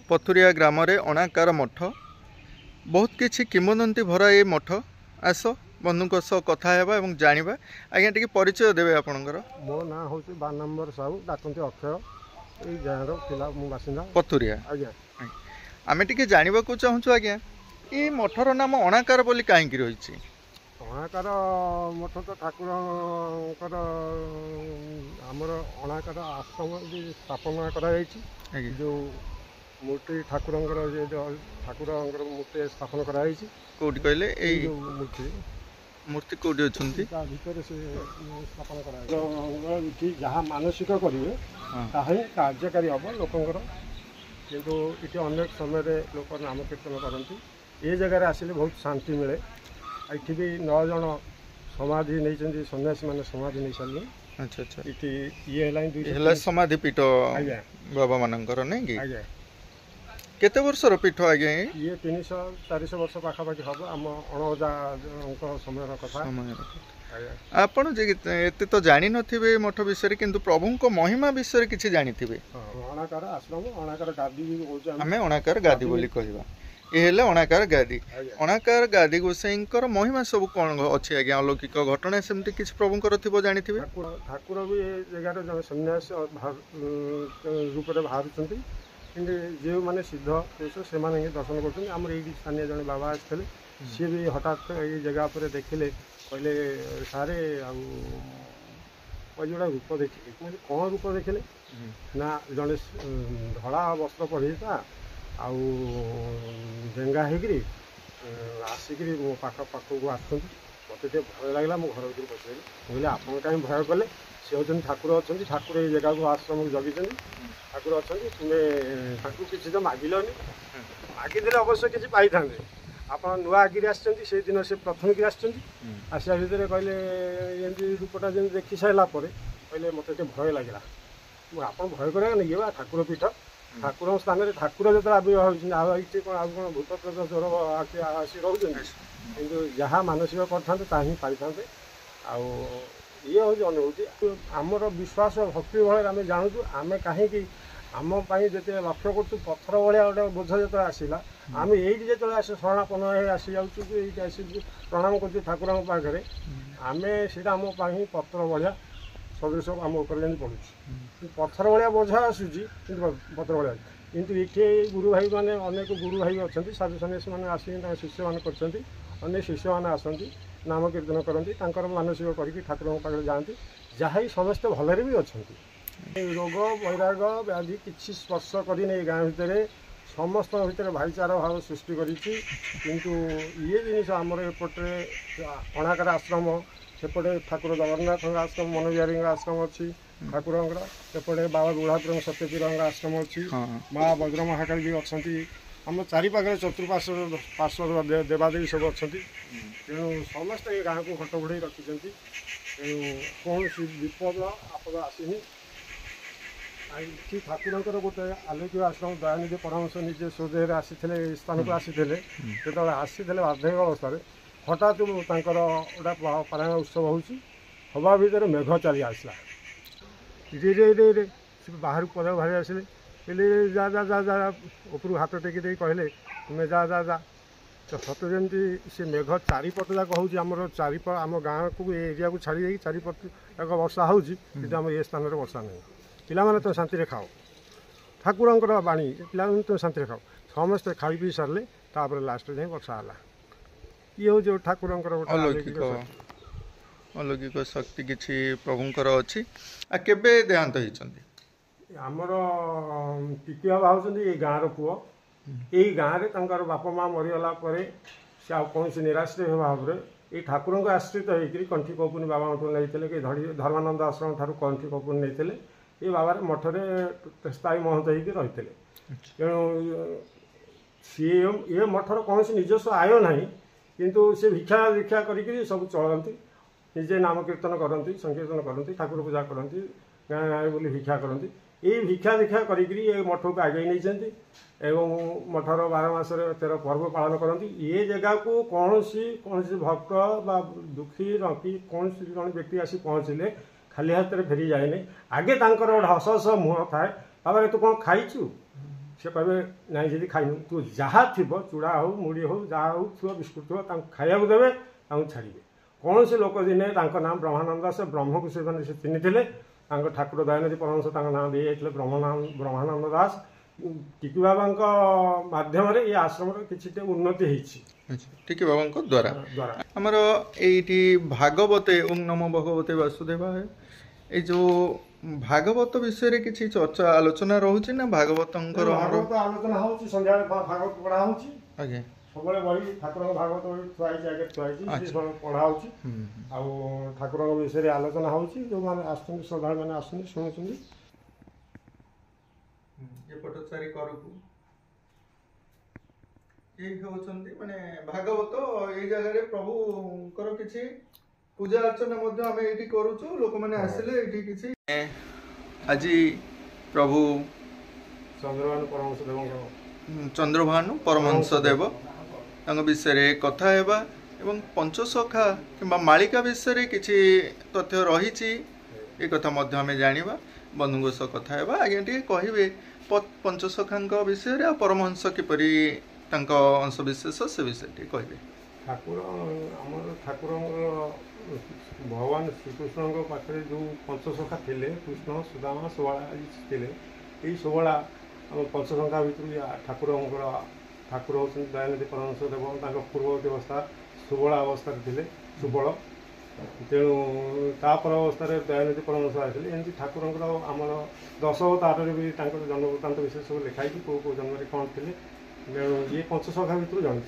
पथुरिया ग्राम रे अणाकार मठ बहुत किछि किंवदंती भरा ये मठ आस बंधु सह कथा हेबा एवं जानिबा आज्ञा टिके परिचय देबे आपनकर। मो ना होची 12 नंबर साहू डाकंती अक्षय ए गाँव पिला मु बासिंदा पथुरिया। आज्ञा आमे टिके जानिबा को चाहूछु आज्ञा ए मठर नाम अणाकार बोली काहे कि रहिछि? अणाकार मठ तो ठाकुर आमर अणाकार आश्रम स्थापना करा जो मूर्ति ठाकुर मूर्ति स्थापन करा कोठी कहले ए मूर्ति मूर्ति कोठी अछंती भीतर से स्थापन करा जहाँ मानसिक करेंगे ताही कार्यकारी हम लोकंर किंतु इति अनेक समय लोक नाम कीर्तन करती ये जगह आसिले बहुत शांति मिले। ये भी 9 जन समाधि नहीं सन्यासी मैंने समाधि नहीं सारे। अच्छा अच्छा ये समाधि पीठ बाबा मानकर नहीं कि केते वर्षर पीठ आज्ञा ये 300-400 वर्ष पाखापाखि हम आम अणजा समय कथा। आपण एते तो जानी नथिबे मठ विषय किंतु प्रभु को महिमा विषय किछि जानिथिबे। अणाकार आश्रम अणाकार गादी भी होजा हमें अणाकार गादी बोली कहबा ये हेले अणाकार गादी। अणाकार गादी गोसाईंकर महिमा सब कोन अछि आज्ञा अलौकिक घटना सेमति किछि प्रभुंकर थिबो जानिथिबे। ठाकुर भी ए जगह रे सन्यास रूप रे बाहरुचंती किंतु जो माने सिद्ध पुरुष से माने दर्शन करछन। हमर ए स्थानीय जने बाबा आछले सी भी हठात ये जगह पर देखिले कहले सारे जोड़ा रूप देखिले कौन रूप देखिले ना जड़े धड़ा वस्त्र पड़ता आउ डेंगा होगी आसिक मो पाख को आसुँच मत भय लगे मो घर भर पचारि कहले आप कहीं भय कले सी हूँ ठाकुर अच्छा ठाकुर ये जगह को आश्रम जगी ठाकुर अच्छा तुम्हें किसी तो मागिलनि मागिदे अवश्य किसी पाई था आप नुआ आगे आसछन्ती से दिन से प्रथम की आसिया भितर कहले एमती रूपटा जमी देखी सारापर कहले मत भय लगे आप भय कर ये बा ठाकुर पीठ ठाकुर स्थान में ठाकुर जो आविर्भाव होती कौन आ कौन भूत प्रेत ज्वर आसी रोच कि जहाँ मानसिक करें पाई था ये हूँ अनुभूति आमर विश्वास भक्ति भाव आम जानूँ आम कहीं आम जिते लक्ष्य करूँ पत्थर भाया गोटे बोझ जो आसला आम ये जो आस शरणापन आसी जाऊँ आसी प्रणाम कर ठाकुर पाखे आम से आम पत्थर भाया सदृश आम उपर पड़ू पत्थर भाया बोझ आसूँ पत्थर भाया किंतु ये गुरु भाई मैंने अनेक गुरु भाई अच्छा साधु सन्यासी मैंने आसिक शिष्य मैंने कर शिष्य मैंने आसती नाम कीर्तन करती मानसिक करके ठाकुर पाखे जाती जहाँ समस्ते भलरे भी अच्छा रोग वैराग व्याधि किसी स्पर्श करने गाँव भितर समस्त भितर भाईचारा भाव सृष्टि किंतु ये जिन आमर एपटे अणाकार आश्रम सेपटे ठाकुर जगन्नाथ आश्रम मनोबिहारी आश्रम अच्छी ठाकुर एपटे बाबा बुढ़ापुर सत्यपीर आश्रम अच्छी माँ वज्र महाकाली भी अच्छा आम चारिपाखे चतुर्पार्श्व पार्श्व देवादेवी सब अच्छा तेणु समस्ते गाँव को घट घोड़े रखिंट तेणु कौन विपद आपद आसनी ठाकुर गोटे आलोक आश्रम दयानिधि परामर्श निजे स्वदेह आसी स्थान को आसी जो आसी बार्धक्य अवस्था हठात गोटे पारायण उत्सव होवा भर मेघ चली आसला रे बाहर पद बाहरी आसिले कहले जा जा जा जा ऊपर हाथ टेकी दे कहले तुम्हें जा जा जा तो सत जमी से मेघ चारिपट जाक हूँ आम चारिप आम गाँव को एरिया को छाड़ी चारिपट जाक वर्षा होम ये स्थान में वर्षा नहीं पिला तुम शांति खाओ ठाकुर बाणी पिला तुम शांति खाओ समस्ते खाई पी सारे तापर लास्ट जाए वर्षा है ये हूँ जो ठाकुर अलौकिक शक्ति किसी प्रभुंकर अच्छी आ केबे देहांत होइछन्ती आमर टिकी बाबा होती ये गाँव पुओ यही गाँव में बापा माँ मरीगला से कौन निराश्रय भाव में ये ठाकुर को आश्रित होकर कंठी कपुनी बाबा नहीं कि धर्मानंद आश्रम ठार कंठी कपुनी नहीं ये बाबा मठरे स्थायी महंत होकर रही तेणु सी ये मठर कौन निजस्व आय ना किंतु से भिक्षा दीक्षा कर सब चलती निजे नाम कीर्तन करती संकीर्तन करती ठाकुर पूजा करती गाँ गाँव बोली भिक्षा करती ये भिक्षा दीक्षा कर मठ को आगे नहीं मठर 12 मासरे 13 पर्व पालन करती ये जगह को कौन सी भक्त बा दुखी रखी कौन जन व्यक्ति आसी पहुँचले खाली हाथ में फेरी जाए आगे गोटे हस हस मुह थाए बाबा तू कौन खाइचु ସେ କହିବେ ନାଇଁ ଯଦି ଖାଇନୁ ତୁ ଯାହା ଥିବ ଚୂଡ଼ା ହେଉ ମୁଢ଼ି ହେଉ ଯାହା ହେଉ ଥିବ ବିସ୍କୁଟ୍ ଥିବ ତାଙ୍କୁ ଖାଇବାକୁ ଦେବେ ତାଙ୍କୁ ଛାଡ଼ିବେ। କୌଣସି ଲୋକ ଦିନେ ତାଙ୍କ ନାଁ ବ୍ରହ୍ମାନନ୍ଦ ଦାସ ବ୍ରହ୍ମକୁ ସେମାନେ ସେ ଚିହ୍ନିଥିଲେ। ତାଙ୍କ ଠାକୁର ଦୟାନିଧି ପରମହଂସ ତାଙ୍କ ନାଁ ଦେଇଯାଇଥିଲେ ବ୍ରହ୍ମାନନ୍ଦ ଦାସ। ଟିକି ବାବାଙ୍କ ମାଧ୍ୟମରେ ଏ ଆଶ୍ରମର କିଛିଟା ଉନ୍ନତି ହେଇଛି ଟିକି ବାବାଙ୍କ ଦ୍ୱାରା। ଆମର ଏଇଠି ଭାଗବତେ ଓಂ ନମୋ ଭଗବତେ ବାସୁଦେବାୟ ଏଇ ଯେଉଁ ଭାଗବତ ବିଷୟରେ କିଛି ଚର୍ଚ୍ଚା ଆଲୋଚନା ରହୁଛି ନା ଭାଗବତଙ୍କର ଭାଗବତ ଆଲୋଚନା ହେଉଛି ସନ୍ଧ୍ୟାବେଳେ ଭାଗବତ ପଢ଼ା ହେଉଛି। ଆଜ୍ଞା ସବୁବେଳେ ବହି ଠାକୁରଙ୍କ ଭାଗବତ ବହି ଥୁଆ ହେଇଛି ଆଗରେ ଥୁଆ ହେଇଛି ସେ ପଢ଼ା ହେଉଛି। ଆଉ ଠାକୁରଙ୍କ ବିଷୟରେ ଆଲୋଚନା ହେଉଛି ଯେଉଁମାନେ ଆସୁଛନ୍ତି ଶ୍ରଦ୍ଧାଳୁମାନେ ଆସୁଛନ୍ତି ଶୁଣୁଛନ୍ତି। ଏପଟ ଚାରି କରକୁ ଏଇ ହେଉଛନ୍ତି ମାନେ ଭାଗବତ ଏଇ ଜାଗାରେ ପ୍ରଭୁଙ୍କର କିଛି ପୂଜା ଅର୍ଚ୍ଚନା ମଧ୍ୟ ଆମେ ଏଇଠି କରୁଛୁ। ଲୋକମାନେ ଆସିଲେ ଏଇଠି କିଛି ଆଜି ପ୍ରଭୁ ଚନ୍ଦ୍ରଭାନୁ ପରମହଂସ ଦେବ ତାଙ୍କ ବିଷୟରେ କଥା ହେବା ଏବଂ ପଞ୍ଚସଖା କିମ୍ବା ମାଳିକା ବିଷୟରେ କିଛି ତଥ୍ୟ ରହିଛି ଏ କଥା ମଧ୍ୟ ଆମେ ଜାଣିବା। ବନ୍ଧୁଙ୍କ ସହ କଥା ହେବା। ଆଜ୍ଞା ଟିକେ କହିବେ ପଞ୍ଚସଖାଙ୍କ ବିଷୟରେ ଆଉ ପରମହଂସ କିପରି ତାଙ୍କ ଅଂଶବିଶେଷ ସେ ବିଷୟରେ ଟିକେ କହିବେ। ଆମର ଠାକୁରଙ୍କର ଭଗବାନ ଶ୍ରୀକୃଷ୍ଣଙ୍କ ପାଖରେ ଯେଉଁ ପଞ୍ଚସଖା ଥିଲେ କୃଷ୍ଣ ସୁଦାମା ସୁବଳା ଥିଲେ। ଏଇ ସୁବଳା ଆମ ପଞ୍ଚସଖା ଭିତରୁ ଠାକୁର ହେଉଛନ୍ତି ଦୟାନିଧି ପରମହଂସ ଦେବ। ତାଙ୍କ ପୂର୍ବବର୍ତ୍ତୀ ଅବସ୍ଥା ସୁବଳା ଅବସ୍ଥାରେ ଥିଲେ ସୁବଳ। ତେଣୁ ତାପର ଅବସ୍ଥାରେ ଦୟାନିଧି ପରମହଂସ ଆସିଥିଲେ। ଏମିତି ଠାକୁରଙ୍କର ଆମର 10 ଅବତାରରେ ବି ତାଙ୍କର ଜନ୍ମବୃତ୍ତାନ୍ତ ବିଷୟରେ ସବୁ ଲେଖା ହେଇଛି କେଉଁ କେଉଁ ଜନ୍ମରେ କ'ଣ ଥିଲେ। ତେଣୁ ଇଏ ପଞ୍ଚସଖା ଭିତରୁ ଜଣେ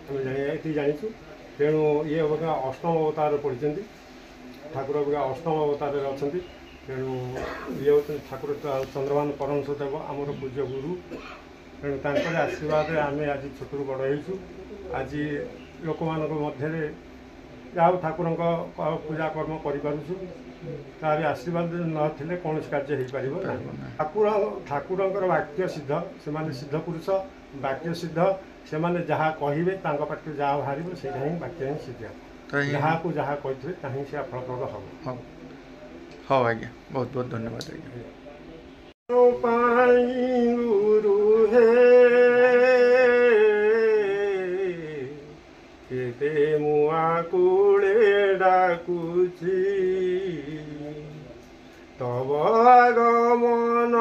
ଆମେ ଏତିକି ଜାଣିଛୁ। ତେଣୁ ଇଏ ଅବକା 8ମ ଅବତାରରେ ପଡ଼ିଛନ୍ତି। ଠାକୁର ଅବକା 8ମ ଅବତାରରେ ଅଛନ୍ତି। ତେଣୁ ଇଏ ହେଉଛନ୍ତି ଠାକୁର ଚନ୍ଦ୍ରଭାନୁ ପରମହଂସ ଦେବ ଆମର ପୂଜ୍ୟ ଗୁରୁ। ତେଣୁ ତାଙ୍କର ଆଶୀର୍ବାଦରେ ଆମେ ଆଜି ଛୋଟରୁ ବଡ଼ ହେଇଛୁ। ଆଜି ଲୋକମାନଙ୍କ ମଧ୍ୟରେ ଯାହା ହଉ ଠାକୁରଙ୍କ ପୂଜା କର୍ମ କରିପାରୁଛୁ। ତାର ଆଶୀର୍ବାଦ ନଥିଲେ କୌଣସି କାର୍ଯ୍ୟ ହେଇପାରିବ ନାହିଁ। ଠାକୁରଙ୍କର ବାକ୍ୟ ସିଦ୍ଧ। ସେମାନେ ସିଦ୍ଧ ପୁରୁଷ ବାକ୍ୟ ସିଦ୍ଧ। ସେମାନେ ଯାହା କହିବେ ତାଙ୍କ ପାଟିରୁ ଯାହା ବାହାରିବ ସେଇଟା ହିଁ ବାକ୍ୟ ହିଁ ସିଦ୍ଧ। ଯାହାକୁ ଯାହା କହିଥିବେ ତାହା ହିଁ ସେ ଫଳପ୍ରଦ ହେବ। ହଉ ଆଜ୍ଞା ବହୁତ ବହୁତ ଧନ୍ୟବାଦ ଆଜ୍ଞା। ଗୁରୁ ହେ କେତେ ମୁଆ କୁଳେ ଡାକୁଛି ତବ ଆଗମନ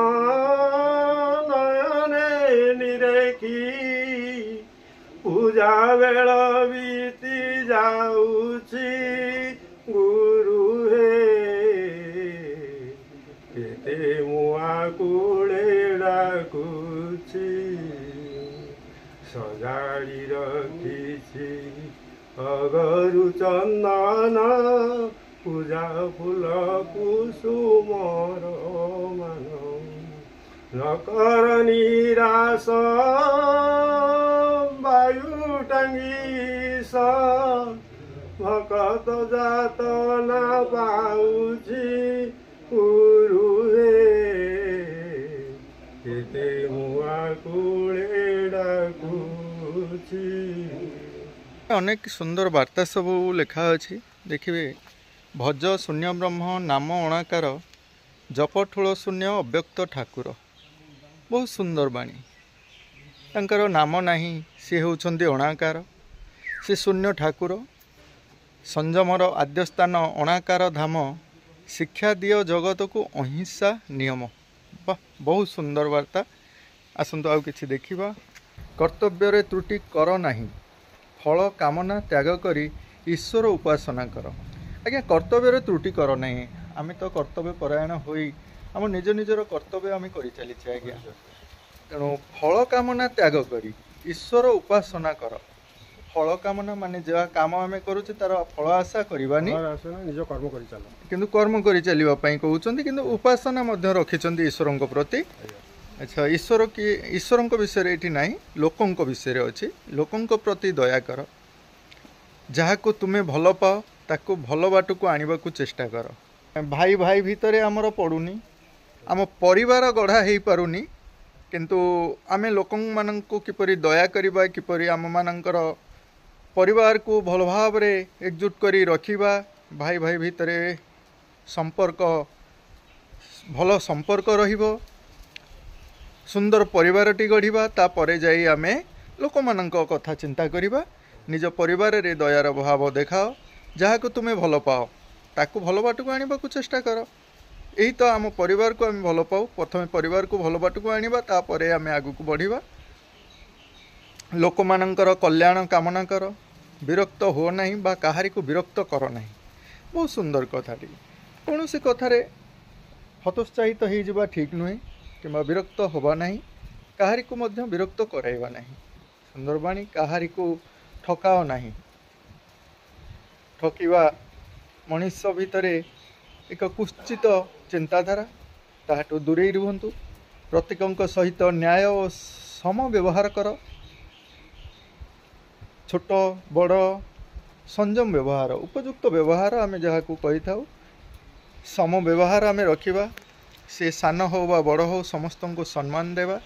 ନୟନେ ନିରେଖି ପୂଜା ବେଳ ବିତି ଯାଉଛି ଗୁରୁ ହେ କେତେ ମୁଆ କୁଳେ ଡାକୁଛି ସଜାଡ଼ି ରଖିଛି ଅଗରୁ ଚନ୍ଦନ ପୂଜା ଫୁଲ କୁସୁମର ମାନ ନକର ନିରାଶ ବାୟୁ ଟାଙ୍ଗିସ ଭକତ ଯାତନା ପାଉଛି ଗୁରୁ ହେ କେତେ ମୁଆ କୁଳେ ଡାକୁଛି। ଅନେକ ସୁନ୍ଦର ବାର୍ତ୍ତା ସବୁ ଲେଖା ଅଛି। ଦେଖିବେ ଭଜ ଶୂନ୍ୟ ବ୍ରହ୍ମ ନାମ ଅଣାକାର ଜପଠୁଳ ଶୂନ୍ୟ ଅବ୍ୟକ୍ତ ଠାକୁର। ବହୁତ ସୁନ୍ଦର ବାଣୀ। ତାଙ୍କର ନାମ ନାହିଁ, ସେ ହେଉଛନ୍ତି ଅଣାକାର, ସେ ଶୂନ୍ୟ ଠାକୁର। ସଂଯମର ଆଦ୍ୟସ୍ଥାନ ଅଣାକାର ଧାମ, ଶିକ୍ଷା ଦିଅ ଜଗତକୁ ଅହିଂସା ନିୟମ। ବା ବହୁତ ସୁନ୍ଦର ବାର୍ତ୍ତା। ଆସନ୍ତୁ ଆଉ କିଛି ଦେଖିବା। କର୍ତ୍ତବ୍ୟରେ ତ୍ରୁଟି କର ନାହିଁ, ଫଳ କାମନା ତ୍ୟାଗ କରି ଈଶ୍ୱର ଉପାସନା କର। ଆଜ୍ଞା କର୍ତ୍ତବ୍ୟରେ ତ୍ରୁଟି କର ନାହିଁ। ଆମେ ତ କର୍ତ୍ତବ୍ୟ ପରାୟଣ ହୋଇ ଆମ ନିଜ ନିଜର କର୍ତ୍ତବ୍ୟ ଆମେ କରି ଚାଲିଛେ ଆଜ୍ଞା। ତେଣୁ ଫଳ କାମନା ତ୍ୟାଗ କରି ଈଶ୍ୱର ଉପାସନା କର। ଫଳ କାମନା ମାନେ ଯାହା କାମ ଆମେ କରୁଛେ ତାର ଫଳ ଆଶା କରିବାନି, ନିଜ କର୍ମ କରିଚାଲ। କିନ୍ତୁ କର୍ମ କରି ଚାଲିବା ପାଇଁ କହୁଛନ୍ତି। କିନ୍ତୁ ଉପାସନା ମଧ୍ୟ ରଖିଛନ୍ତି ଈଶ୍ୱରଙ୍କ ପ୍ରତି। ଆଚ୍ଛା ଈଶ୍ୱରଙ୍କ ବିଷୟରେ ଏଠି ନାହିଁ, ଲୋକଙ୍କ ବିଷୟରେ ଅଛି। ଲୋକଙ୍କ ପ୍ରତି ଦୟା କର। ଯାହାକୁ ତୁମେ ଭଲ ପାଅ ତାକୁ ଭଲ ବାଟକୁ ଆଣିବାକୁ ଚେଷ୍ଟା କର। ଭାଇ ଭାଇ ଭିତରେ ଆମର ପଡ଼ୁନି, ଆମ ପରିବାର ଗଢ଼ା ହେଇପାରୁନି, କିନ୍ତୁ ଆମେ ଲୋକମାନଙ୍କୁ କିପରି ଦୟା କରିବା, କିପରି ଆମମାନଙ୍କର ପରିବାରକୁ ଭଲ ଭାବରେ ଏକଜୁଟ କରି ରଖିବା, ଭାଇ ଭାଇ ଭିତରେ ଭଲ ସମ୍ପର୍କ ରହିବ, सुंदर परिवारटी गढ़ा तापर जाई आमे लोक मानक कथा चिंता करिबा निज परिवार रे दयार भाव देखाओ जहाँ को तुम्हें भल पाओ ताकू भल बाट को आने को चेष्टा कर यही तो आम परिवार को आम भल पाऊ प्रथम परिवार को भल बाट को आनिबा तापर आम आगु को बढ़िबा लोक मानकर कल्याण कामना कर विरक्त हो नहीं बा कहारी को विरक्त कर नहीं बहुत सुंदर कथाटी कौन से कथार हतोत्साहित हो जावा ठीक नुहे कि विरक्त होबा नहीं कहारी को मध्य विरक्त कराइबा नहीं सुंदरबाणी कहारी को ठकाओ नहीं ठकिवा मनुष्य भितर एक कुश्चित चिंताधारा ताहाटू दूरे रुहतु प्रत्येक सहित न्याय और सम व्यवहार कर छोट बड़ संयम व्यवहार उपयुक्त व्यवहार आम जहाँ को कही था सम व्यवहार आम रखा से सान हो बा बड़ हो समस्त को सम्मान देवा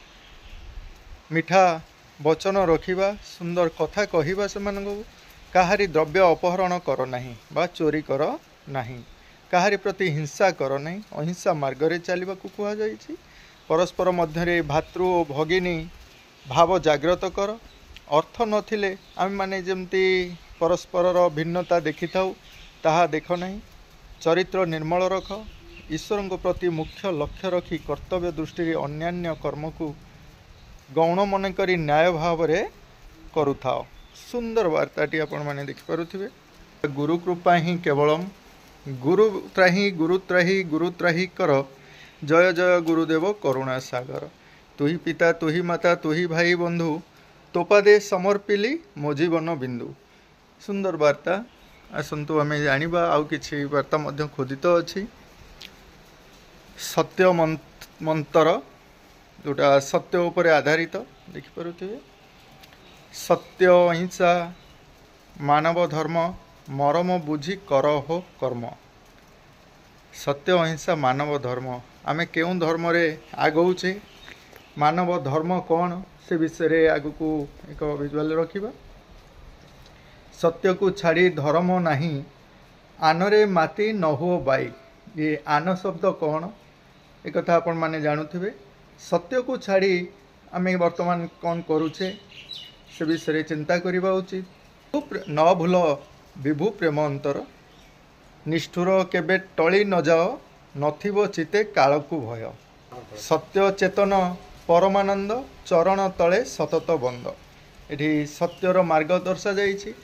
मिठा वचन रखा सुंदर कथा कहवा से कहारी द्रव्य अपहरण कर नहीं बा चोरी कर नहीं कहारी प्रति हिंसा कर नहीं अहिंसा मार्ग रे चलने को कहुई परस्पर मध्य भातृ और भगिनी भाव जागृत कर अर्थ नथिले आम माने जमती परस्पर भिन्नता देखि थाउ ताहा देख नहीं चरित्र निर्मल रख ईश्वर को प्रति मुख्य लक्ष्य रखी कर्तव्य दृष्टि अन्यान्य कर्म को गौण मन करी न्याय भाव रे करुथाओ सुंदर वार्ताटी आपण माने देखिपारुथिबे गुरु कृपा ही केवलम गुरु त्राही कर जय जय गुरुदेव करुणा सागर तुही पिता तुही माता तुही भाई बंधु तोपादे समर्पिली मो जीवन बिंदु सुंदर वार्ता आसतु आम जाना आउ कि वार्ता मध्य खोदित अच्छी सत्य मंत्र जोटा सत्य उपर आधारित देखिपे सत्य अहिंसा मानव धर्म मरम बुझी कर हो कर्म सत्य अहिंसा मानव धर्म आमे केउं धर्म रे आगौचे मानव धर्म कौन से विषय आग को एक विजुअल रखा सत्य को छाड़ी धर्म नहीं आनरे माती न हो बाई ये आन शब्द कौन एक कथा आपण माने जानुथिबे सत्य को छाड़ी आमे वर्तमान कौन करुचे से विषय चिंता करवा उचित न भूल विभु प्रेम अंतर निष्ठुर केबे टली न जाओ नथिबो चिते काल को भय सत्य चेतन परमानंद चरण तले सतत बंद एठी सत्यर मार्ग दर्शा जाइछि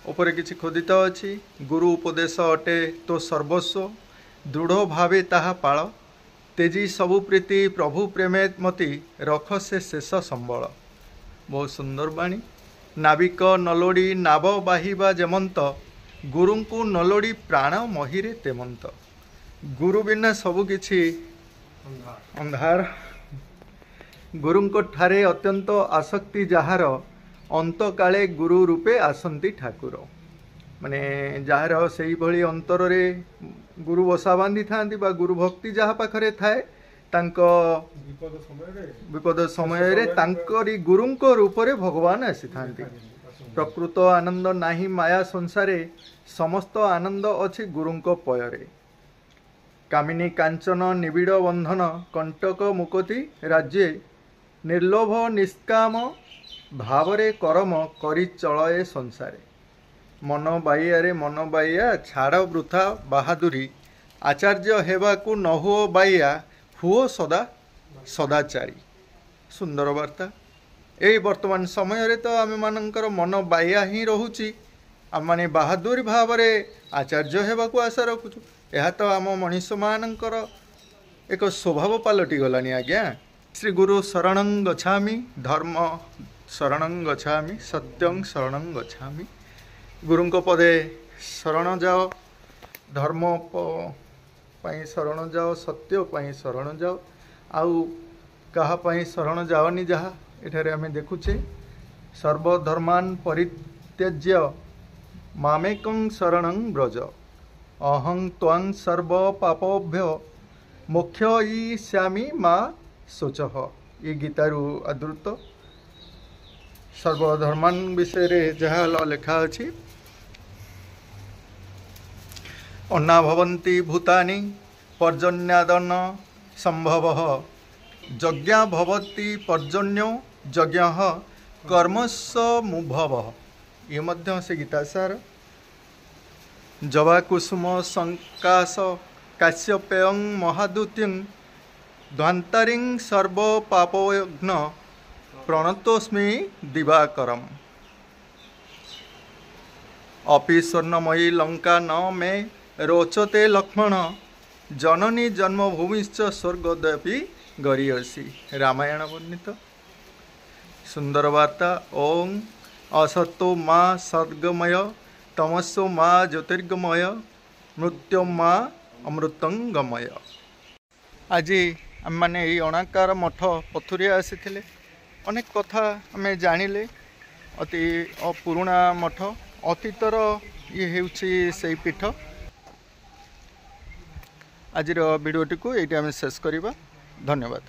उपरे किछि खोदित अछि गुरु उपदेश अटे तो सर्वस्व दृढ़ भावे ताहा पाळ तेजी सबु प्रीति प्रभु प्रेमे मति रख से शेष संबल बहुत सुंदर बाणी नाविक नलोड़ी नाव बाहिबा जेमंत गुरु को नलोड़ी प्राण महिरे तेमंत गुरु बिना सबु किछि अंधार गुरुंको ठारे अत्यंत आसक्ति जहार अंत काले गुरु रूपे आसंती ठाकुर माने जहार सेही भली अंतर रे गुरु बसा बांधी थांती बा गुरु भक्ति जहा पाखरे थाए तांको विपद समय रे तांकरी गुरुंको रूप रे भगवान आसी थांती प्रकृत आनंद नाही माया संसारे समस्त आनंद अछि गुरुंको पयरे कामिनी कांचन निबिड़ बंधन कंटक मुकति राज्ये निर्लोभ निष्काम भावरे कर्म करी चलए संसारे मन बाइया छाड़ वृथा बहादुरी आचार्य हेबाकू न हो बाइया हुओ सदा सदाचारी सुंदर वार्ता यही वर्तमान समय रे तो आम मानकर मन बाइया ही रोची आम माने बहादुरी भाव आचार्य हेबाकू आशा रखुचु यह तो आम मनीष मानकर एक स्वभाव पलटि गलानी आज्ञा श्री गुरु शरणं गच्छामि धर्म शरणं गच्छामि सत्यं शरणं गच्छामि गुरुं पदे शरण जाओ धर्म पाई शरण जाओ सत्य पाई शरण जाओ आउ कहा पाई शरण जाओनी जहा एठारे आमे देखुचे सर्वधर्मान परित्यज्य मामेकं शरणं ब्रज अहं त्वां सर्व पापोभ्य मोक्षयिष्यामि मा सोचह ये गीतारू आदृत सर्वधर्मान विषय रे जहाँ लेखा अछि अन्ना भवन्ति भूतानि पर्जन्यादन संभव यज्ञा भवति पर्जन्यो यज्ञः कर्मस्स मुभव। ये मध्य से गीतासार। जवा कुसुम संकाश काश्यपेयं महादुतिं ध्वांतरिं सर्व पापयज्ञ प्रणतोस्मि दिवाकरम्। अपि स्वर्णमयी लंका न मे रोचते लक्ष्मण जननी जन्मभूमिश्च स्वर्गोदयपि गरीयसी। रामायण वर्णित सुंदर वार्ता। ओं असतो माँ सद्गमय तमसो माँ ज्योतिर्गमय मृत्यु माँ अमृतंगमय। आज आम मैंने अणाकार मठ पथुरिया आसी अनेक कथा आम जानिले। अति पुराणा मठ अतीतर ये से पीठ। आज वीडियोटी को ये शेष करवा। धन्यवाद।